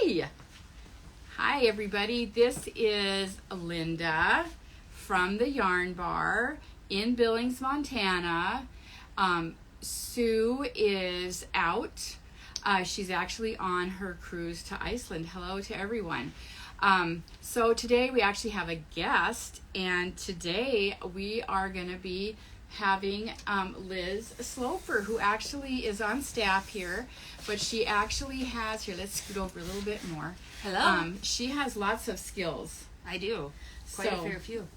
Hi! Hi everybody, this is Linda from the Yarn Bar in Billings, Montana. Sue is out. She's actually on her cruise to Iceland. Hello to everyone. So today we actually have a guest, and today we are going to be having Liz Sloper, who actually is on staff here, but she actually has, here, let's scoot over a little bit more. Hello. She has lots of skills. I do. Quite a fair few.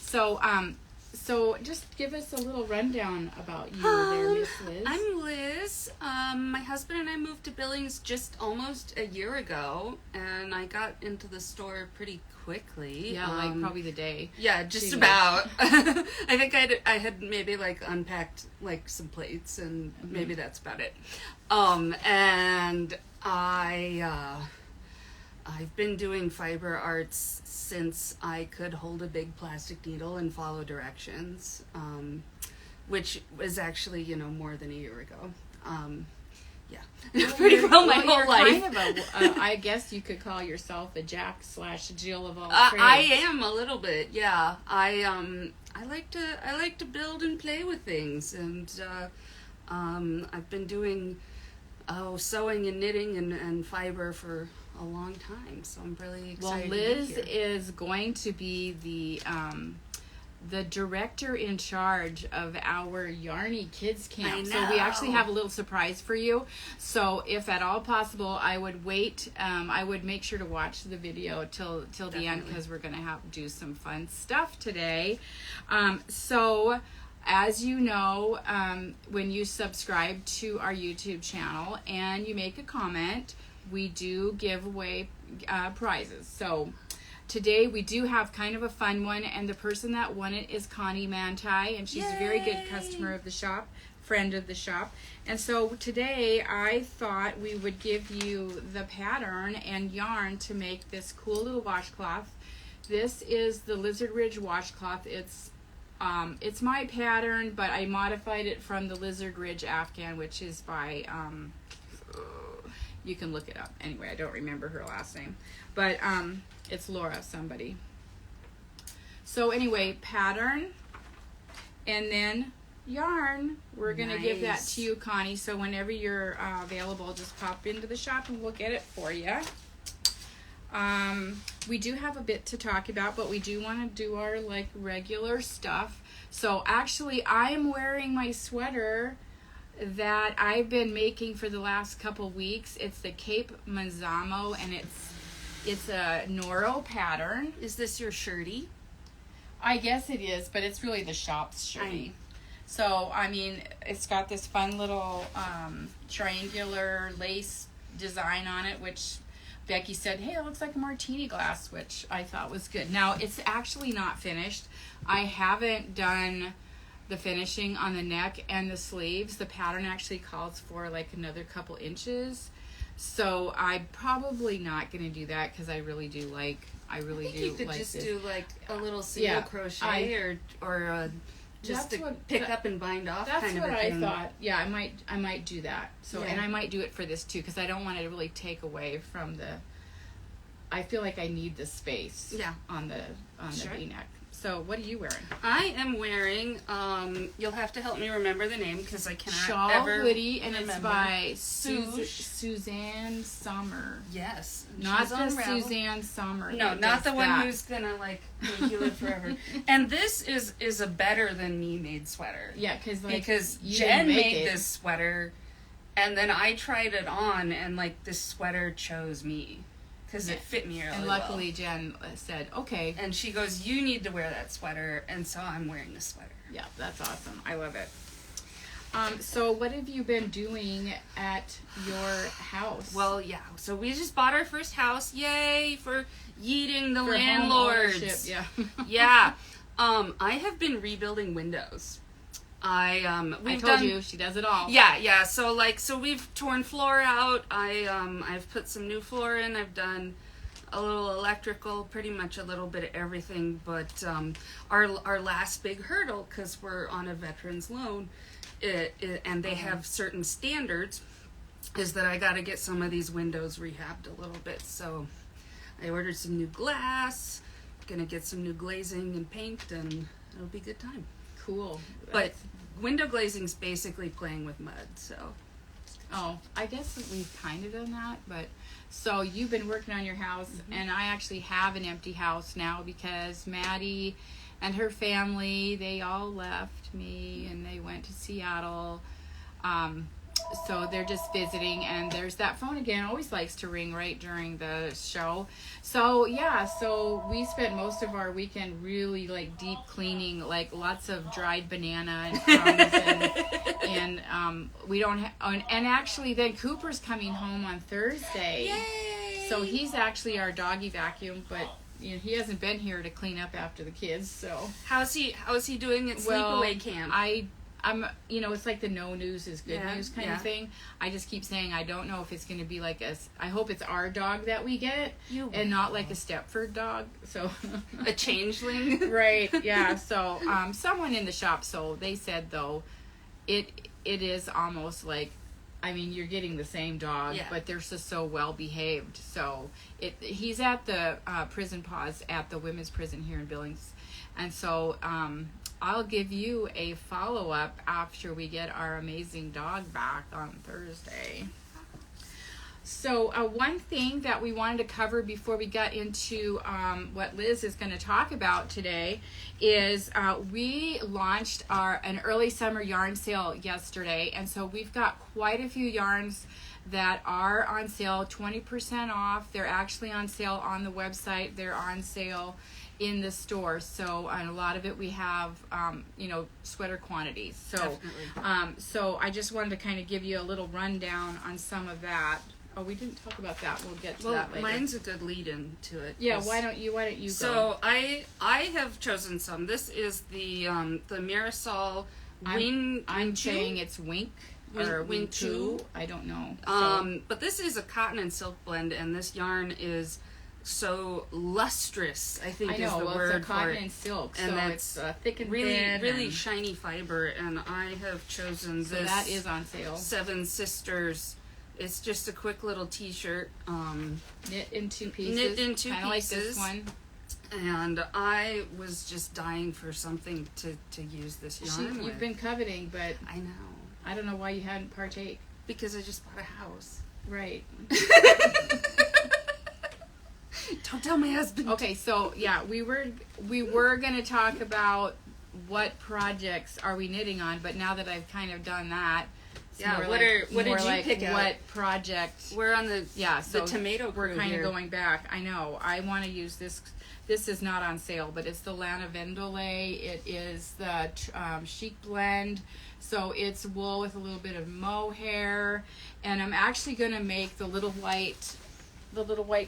So just give us a little rundown about you there, Miss Liz. I'm Liz. My husband and I moved to Billings just almost a year ago, and I got into the store pretty quickly. Yeah, like probably the day. Yeah, just about. I think I had maybe like unpacked like some plates, and maybe that's about it. And I've been doing fiber arts since I could hold a big plastic needle and follow directions, which was actually, more than a year ago. Pretty well my whole life. Kind of I guess you could call yourself a Jack/Jill of all trades. I am a little bit, yeah. I like to build and play with things, and I've been doing sewing and knitting and fiber for a long time, so I'm really excited. Well, Liz to be here. is going to be the director in charge of our Yarnie Kids Camp. I know. So we actually have a little surprise for you. So if at all possible, I would wait. I would make sure to watch the video till the end, because we're going to do some fun stuff today. So as you know, when you subscribe to our YouTube channel and you make a comment, we do give away prizes. So today we do have kind of a fun one, and the person that won it is Connie Manti, and she's a very good customer of the shop, friend of the shop. And so today I thought we would give you the pattern and yarn to make this cool little washcloth. This is the Lizard Ridge washcloth. It's my pattern, but I modified it from the Lizard Ridge Afghan, which is by you can look it up. Anyway, I don't remember her last name, but it's Laura somebody. So anyway, pattern and then yarn. We're gonna give that to you, Connie. So whenever you're available, just pop into the shop and we'll get it for you. We do have a bit to talk about, but we do want to do our like regular stuff. So actually, I'm wearing my sweater that I've been making for the last couple weeks. It's the Cape Manzamo, and it's a Noro pattern. Is this your shirty? I guess it is, but it's really the shop's shirty. So, I mean, it's got this fun little triangular lace design on it, which Becky said, hey, it looks like a martini glass, which I thought was good. Now, it's actually not finished. I haven't done the finishing on the neck and the sleeves. The pattern actually calls for like another couple inches, so I'm probably not going to do that, because I really do like You could like just this. do like a little single crochet or just to pick up and bind off kind of a thing. That's what I thought. Yeah, I might do that. So Yeah. And I might do it for this too, because I don't want to really take away from the. I feel like I need the space. Yeah. On the V-neck. So what are you wearing? I am wearing, you'll have to help me remember the name, because I cannot Shawl, ever Hoodie, and remember. it's by Suze. Suzanne Sommer. Yes. Not She's the on Ravel. Suzanne Sommer. No, that not does the one that. who's gonna like make you live forever. And this is a better than me made sweater. Yeah, because you Jen didn't make made it. this sweater, and then I tried it on, and like this sweater chose me. Because it fit me really And luckily Jen said, okay. And she goes, you need to wear that sweater. And so I'm wearing this sweater. Yeah, that's awesome. I love it. So what have you been doing at your house? Well, yeah. So we just bought our first house. Yay for yeeting the For landlords. home ownership, yeah. Yeah. I have been rebuilding windows. I told you she does it all. Yeah. So we've torn floor out. I've put some new floor in. I've done a little electrical, pretty much a little bit of everything. But our last big hurdle, because we're on a veterans loan, and they have certain standards. is that I got to get some of these windows rehabbed a little bit. So I ordered some new glass, gonna get some new glazing and paint, and it'll be a good time. Cool. But window glazing's basically playing with mud, so. Oh, I guess we've kind of done that, but so you've been working on your house, and I actually have an empty house now because Maddie and her family, they all left me and they went to Seattle. So they're just visiting, and there's that phone again, always likes to ring right during the show. So yeah, so we spent most of our weekend really like deep cleaning, like lots of dried banana and crumbs and we don't and actually then Cooper's coming home on Thursday. Yay! So he's actually our doggy vacuum, but you know, he hasn't been here to clean up after the kids. So how's he doing at sleepaway camp? I'm, you know, it's like the no news is good news kind of thing. I just keep saying I don't know if it's going to be like I hope it's our dog that we get and not like a Stepford dog. So a changeling, right? Yeah. So someone in the shop, so they said though, it is almost like, I mean, you're getting the same dog, but they're just so well behaved. So he's at the prison pause at the women's prison here in Billings, and so I'll give you a follow-up after we get our amazing dog back on Thursday. So one thing that we wanted to cover before we got into what Liz is going to talk about today is we launched an early summer yarn sale yesterday, and so we've got quite a few yarns that are on sale, 20% off. They're actually on sale on the website. They're on sale in the store. So and a lot of it we have you know, sweater quantities. So so I just wanted to kind of give you a little rundown on some of that. Oh, we didn't talk about that. We'll get to that later. Mine's a good lead-in to it. Yeah, why don't you go? So I have chosen some. This is the Mirasol Winqu. I'm saying it's Winqu or Winqu. I don't know. But this is a cotton and silk blend, and this yarn is so lustrous, I think is the word it's a cotton and silk, and so that's it's thick and really, thin. really shiny fiber, and I have chosen So this. that is on sale. Seven Sisters. It's just a quick little t-shirt. Knit in two pieces. Knit in two Kinda pieces. like this one. And I was just dying for something to use this yarn with. You've been coveting, but I know. I don't know why you hadn't partake. Because I just bought a house. Right. Don't tell my husband. Okay, so yeah, we were going to talk about what projects are we knitting on, but now that I've kind of done that, what did you pick out? What project? We're on the so tomato crew. We're kind of going back. I know. I want to use this. This is not on sale, but it's the Lanivendole. It is the Chic blend. So it's wool with a little bit of mohair, and I'm actually going to make the little white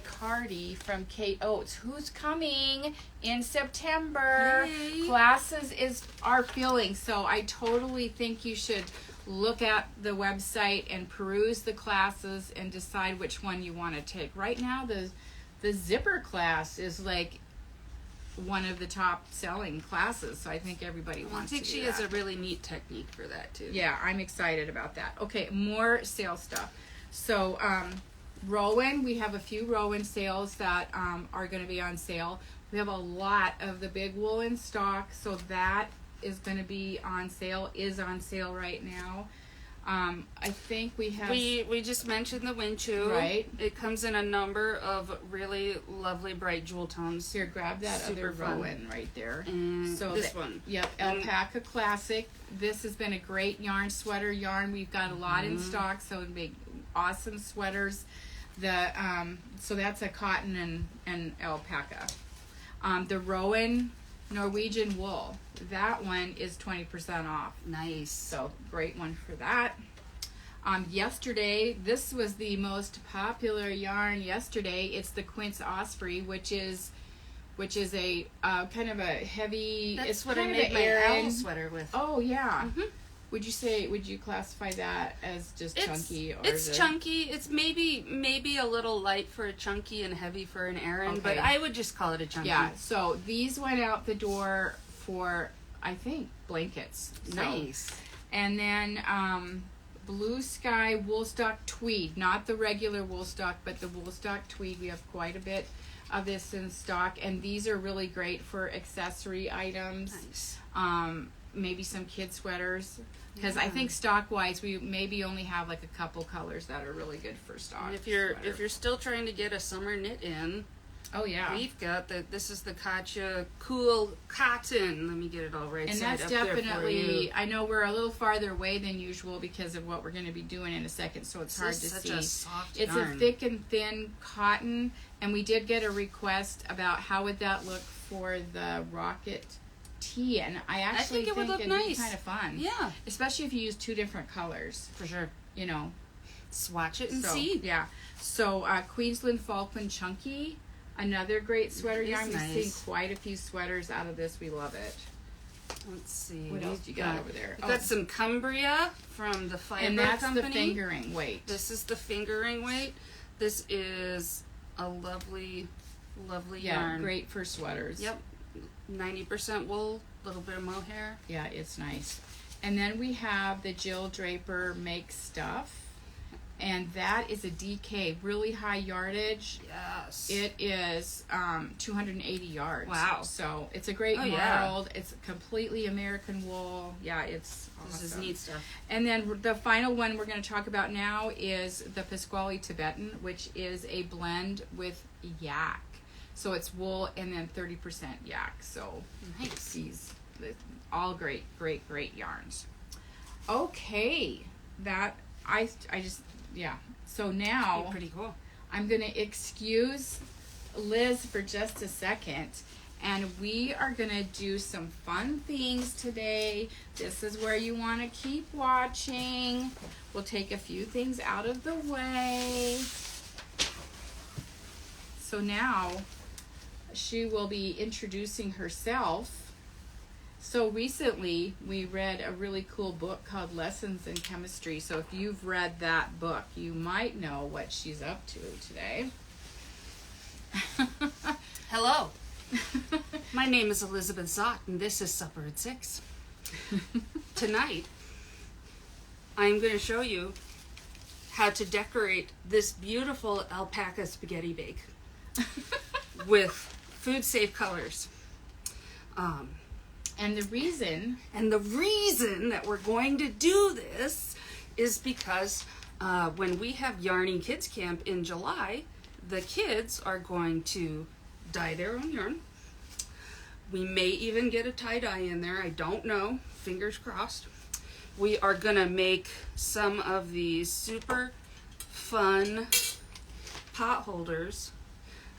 Cardi from Kate Oates, who's coming in September. Yay. Classes are filling, so I totally think you should look at the website and peruse the classes and decide which one you want to take. Right now, the zipper class is like one of the top selling classes, so I think everybody wants to do that. I think she has a really neat technique for that too. Yeah, I'm excited about that. Okay, more sale stuff. So Rowan, we have a few Rowan sales that are going to be on sale. We have a lot of the big wool in stock, so that is going to be on sale, is on sale right now. I think we have... We just mentioned the Winqu. Right. It comes in a number of really lovely bright jewel tones. Here, grab that Super other fun. Rowan right there. And So this one. Yep, Alpaca Classic. This has been a great yarn, sweater yarn. We've got a lot in stock, so it'd make awesome sweaters. So that's a cotton and alpaca. The Rowan Norwegian wool. That one is 20% off. Nice. So great one for that. Yesterday, this was the most popular yarn yesterday. It's the Quince Osprey, which is a kind of a heavy. That's it's what kind I of made an my Aran owl sweater with. Oh yeah. Mm-hmm. Would you classify that as just chunky? Or it's chunky. It's maybe a little light for a chunky and heavy for an Aran, Okay. but I would just call it a chunky. Yeah. So these went out the door for, I think, blankets. So. Nice. And then Blue Sky Woolstock Tweed, not the regular Woolstock, but the Woolstock Tweed. We have quite a bit of this in stock, and these are really great for accessory items. Nice. Maybe some kid sweaters, because I think stock wise we maybe only have like a couple colors that are really good for stock. And if you're still trying to get a summer knit in, oh yeah, we've got this is the Katja Cool Cotton. Let me get it all right. And side that's up there for definitely, you. I know we're a little farther away than usual because of what we're going to be doing in a second, so it's hard to such see. A soft It's yarn. a thick and thin cotton, and we did get a request about how would that look for the Rocket Tee, and I actually think it would look it'd nice. be kind of fun. Yeah, Especially if you use two different colors, for sure. you know. Swatch it and So, see. yeah. So Queensland Falkland Chunky, another great sweater It is yarn. We've nice. seen quite a few sweaters out of this. We love it. Let's see. What else do you got over there? We've got some Cumbria from the Fibre And that's Company. the fingering weight. This is the fingering weight. This is a lovely yarn. Great for sweaters. Yep. 90% wool, a little bit of mohair. Yeah, it's nice. And then we have the Jill Draper Make Stuff. And that is a DK, really high yardage. Yes. It is 280 yards. Wow. So it's a great marled. It's completely American wool. Yeah, it's awesome. This is neat stuff. And then the final one we're going to talk about now is the Pasquale Tibetan, which is a blend with yak. So it's wool and then 30% yak. So Nice. these all great yarns. Okay, that I just So now Pretty cool. I'm gonna excuse Liz for just a second, and we are gonna do some fun things today. This is where you want to keep watching. We'll take a few things out of the way. So now she will be introducing herself. So recently we read a really cool book called Lessons in Chemistry. So if you've read that book, you might know what she's up to today. Hello. My name is Elizabeth Zott, and this is Supper at 6. Tonight, I'm going to show you how to decorate this beautiful alpaca spaghetti bake with food-safe colors. And the reason that we're going to do this is because when we have Yarnie Kids Camp in July, the kids are going to dye their own yarn. We may even get a tie-dye in there. I don't know. Fingers crossed. We are going to make some of these super fun pot holders.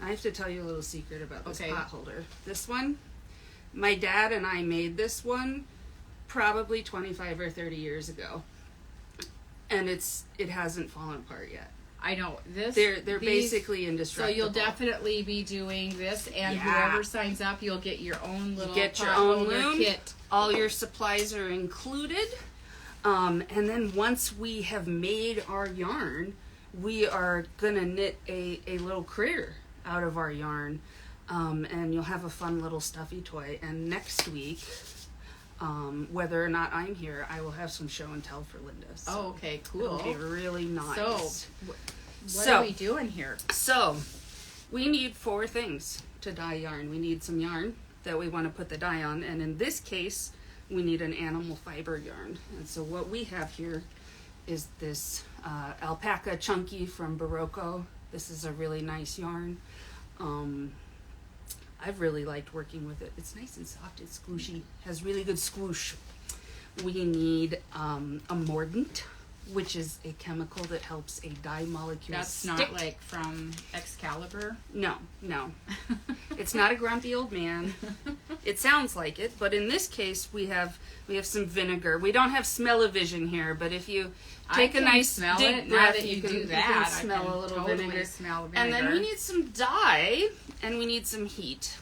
I have to tell you a little secret about this pot holder. This one, my dad and I made this one probably 25 or 30 years ago. And it hasn't fallen apart yet. I know this. They're basically indestructible. So you'll definitely be doing this, and whoever signs up, you'll get your own little kit. All your supplies are included. And then once we have made our yarn, we are gonna knit a little critter out of our yarn, and you'll have a fun little stuffy toy. And next week, whether or not I'm here, I will have some show and tell for Linda. So oh, okay, cool. it'll be really nice. So, what are we doing here? So, we need 4 things to dye yarn. We need some yarn that we want to put the dye on, and in this case, we need an animal fiber yarn. And so what we have here is this alpaca chunky from Barocco. This is a really nice yarn. I've really liked working with it. It's nice and soft. It's squishy. Has really good squoosh. We need a mordant, which is a chemical that helps a dye molecule stick. Not like from Excalibur? No. It's not a grumpy old man. It sounds like it, but in this case we have some vinegar. We don't have smell-o-vision here, but if you take a nice deep breath, you can smell a little vinegar. Smell vinegar. And then we need some dye, and we need some heat.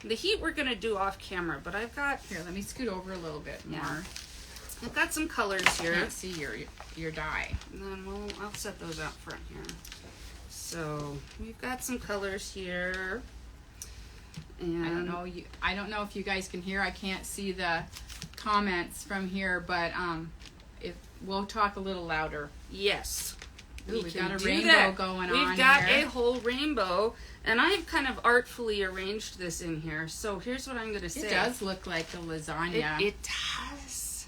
The heat we're going to do off camera, but I've got... Here, let me scoot over a little bit more. I've got some colors here. Can't see your dye. And then I'll set those out front here. So we've got some colors here. And I don't know if you guys can hear. I can't see the comments from here, but if we'll talk a little louder. Yes. Ooh, we've got a do rainbow that. going We've on got here. a whole rainbow, and I've kind of artfully arranged this in here. So here's what I'm going to say. It does look like a lasagna. It does.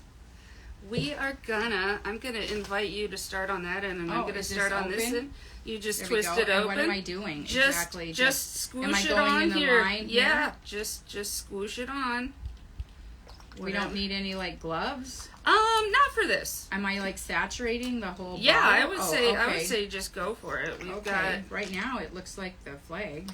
I'm gonna invite you to start on that end, and I'm gonna start on this end. You just there twist it open. And what am I doing? Exactly. Just squoosh am I it going on in the here. line Yeah. here? Just squoosh it on. We don't need any like gloves. Not for this. Am I like saturating the whole? Yeah, bottle? I would say. Okay. I would say just go for it. We've got right now. It looks like the flag.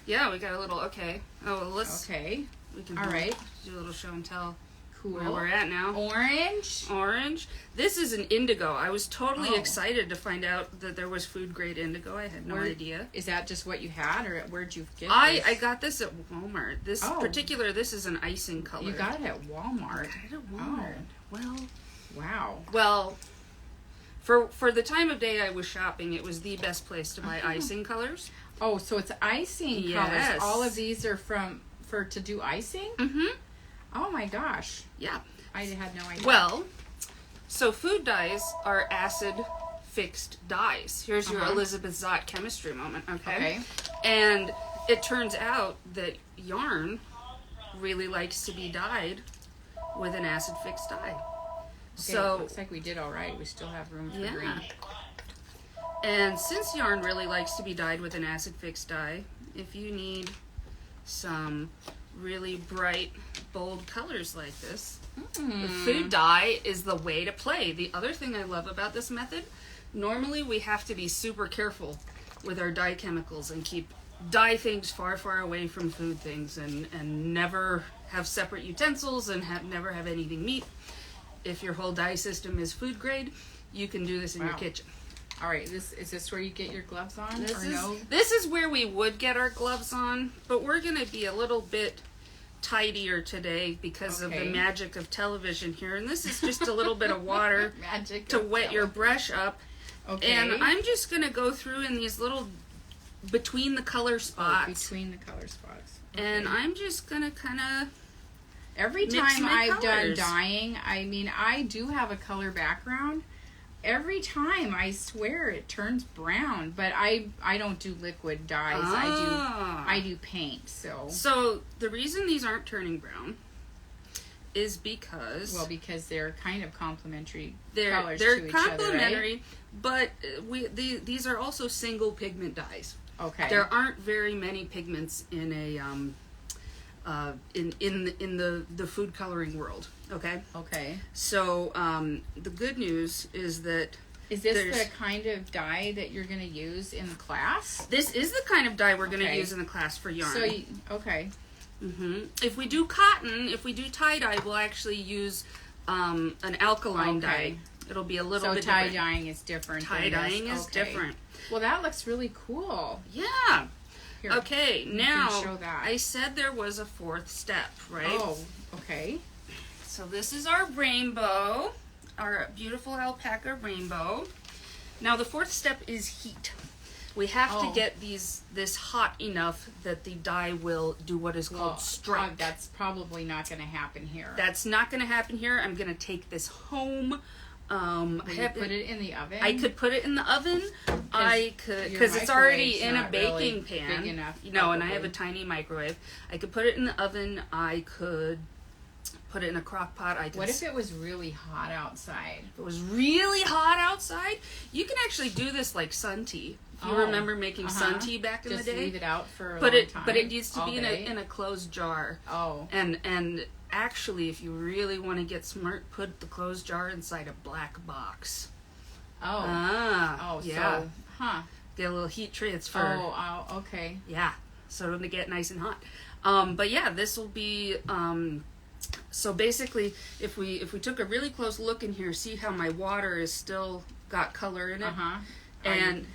Yeah, we got a little. Okay. Oh, well, let's. Okay. We can. All right. Do a little show and tell. Cool. Where we're at now. Orange. This is an indigo. I was totally excited to find out that there was food grade indigo. I had no idea. Is that just what you had, or where'd you get this? I got this at Walmart. This is an icing color. You got it at Walmart. I got it at Walmart. Well. Wow. Well, for the time of day I was shopping, it was the best place to buy icing colors. Oh, so it's icing colors. All of these are to do icing? Mm-hmm. Oh my gosh. Yeah. I had no idea. Well, so food dyes are acid fixed dyes. Here's your Elizabeth Zott chemistry moment, okay? And it turns out that yarn really likes to be dyed with an acid fixed dye. Okay, So it looks like we did all right. We still have room for green. And since yarn really likes to be dyed with an acid fixed dye, if you need some really bright, bold colors like this, the food dye is the way to play. The other thing I love about this method, normally we have to be super careful with our dye chemicals and keep dye things far, far away from food things, and never have separate utensils and never have anything meet. If your whole dye system is food grade, you can do this in your kitchen. All right, is this where you get your gloves on? This is where we would get our gloves on, but we're going to be a little bit tidier today because of the magic of television here. And this is just a little bit of water to wet your brush up. Okay. And I'm just going to go through in these little between the color spots. Between the color spots. Okay. And I'm just going to kind of every time I've done dyeing, I mean, I do have a color background. Every time, I swear, it turns brown, but I don't do liquid dyes. I do paint. So the reason these aren't turning brown is because they're kind of complementary they're colors to each complementary, other, right? But these are also single pigment dyes. Okay. There aren't very many pigments in a in the food coloring world. Okay. Okay. So the good news is that is this the kind of dye that you're going to use in class? This is the kind of dye we're going to use in the class for yarn. So if we do cotton, if we do tie dye, we'll actually use an alkaline dye. It'll be a little bit different. So tie dyeing is different. Tie dyeing is different. Well, that looks really cool. Yeah. Here, okay, now show that. I said there was a fourth step, right? Oh, okay. So this is our rainbow, our beautiful alpaca rainbow. Now the fourth step is heat. We have to get this hot enough that the dye will do what is called strike. That's probably not going to happen here. That's not going to happen here. I'm going to take this home. Will you put it in the oven? I could put it in the oven. I could, because it's already in a baking pan. Big enough, and I have a tiny microwave. I could put it in the oven. I could put it in a crock pot. What if it was really hot outside? If it was really hot outside, you can actually do this like sun tea. If you remember making sun tea back in the day, leave it out for a long time. But it needs to be in a closed jar. Oh. And actually, if you really want to get smart, put the closed jar inside a black box. Oh. Yeah. So, get a little heat transfer. Oh, okay. Yeah. So it'll get nice and hot. But yeah, this will be. So basically, if we took a really close look in here, see how my water is still got color in it, and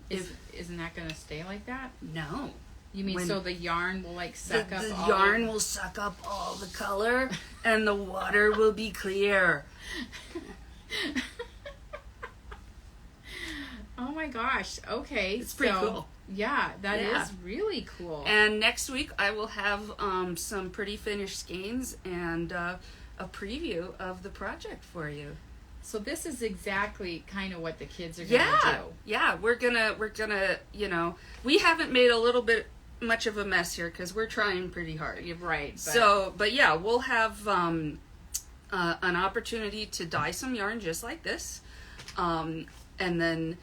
isn't that going to stay like that? No. You mean so the yarn will suck up the all yarn will suck up all the color and the water will be clear. Oh my gosh. Okay. It's pretty cool. Yeah, that is really cool. And next week I will have some pretty finished skeins and a preview of the project for you. So this is exactly kind of what the kids are going to do. Yeah, we're gonna, we haven't made a little bit much of a mess here because we're trying pretty hard. You're right. But yeah, we'll have an opportunity to dye some yarn just like this, and then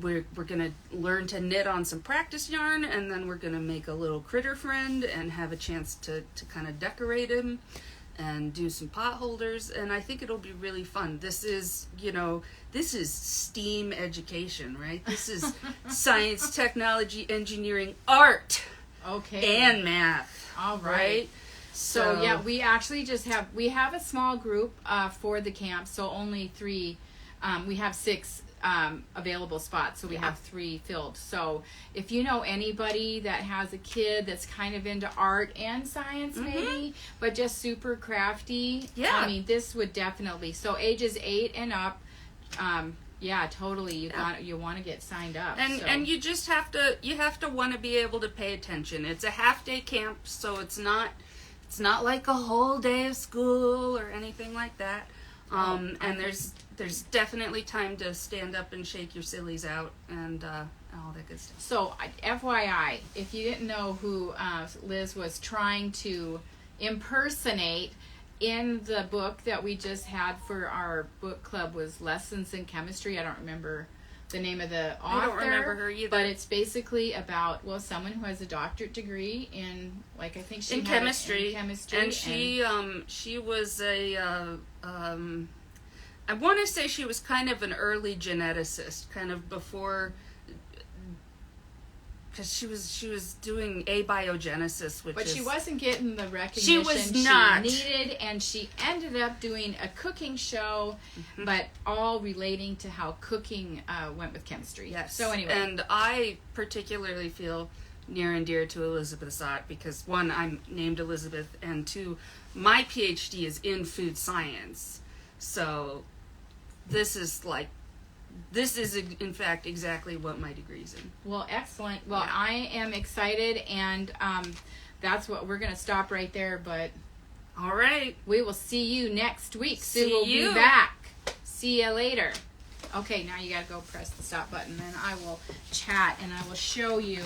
we're gonna learn to knit on some practice yarn, and then we're gonna make a little critter friend and have a chance to kind of decorate him and do some pot holders, and I think it'll be really fun. This is STEAM education, right? This is science, technology, engineering, art, and math. All right. So yeah, we actually we have a small group for the camp, so only 3. We have 6 available spots, so we have 3 filled. So if you know anybody that has a kid that's kind of into art and science, maybe, but just super crafty, I mean, this would definitely. So ages 8 and up, yeah, totally. You want to get signed up, and you just have to want to be able to pay attention. It's a half-day camp, so it's not like a whole day of school or anything like that. And there's definitely time to stand up and shake your sillies out and all that good stuff. So, FYI, if you didn't know who Liz was trying to impersonate, in the book that we just had for our book club was Lessons in Chemistry. I don't remember the name of the author. I don't remember her either. But it's basically about, someone who has a doctorate degree in, I think she in had chemistry. In chemistry. And she was I want to say she was kind of an early geneticist, kind of before, because she was doing abiogenesis, but she wasn't getting the recognition she needed, and she ended up doing a cooking show, but all relating to how cooking went with chemistry. Yes. So anyway, and I particularly feel near and dear to Elizabeth Zott because 1, I'm named Elizabeth, and 2, my PhD is in food science. So this is in fact exactly what my degree's in. Well, excellent. Well, yeah. I am excited, and that's what we're going to stop right there. But all right, we will see you next week. Sue will be back. See you later. Okay, now you got to go press the stop button, and I will chat, and I will show you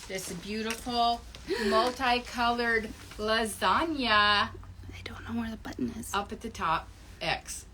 this beautiful multicolored lasagna. I don't know where the button is. Up at the top, X.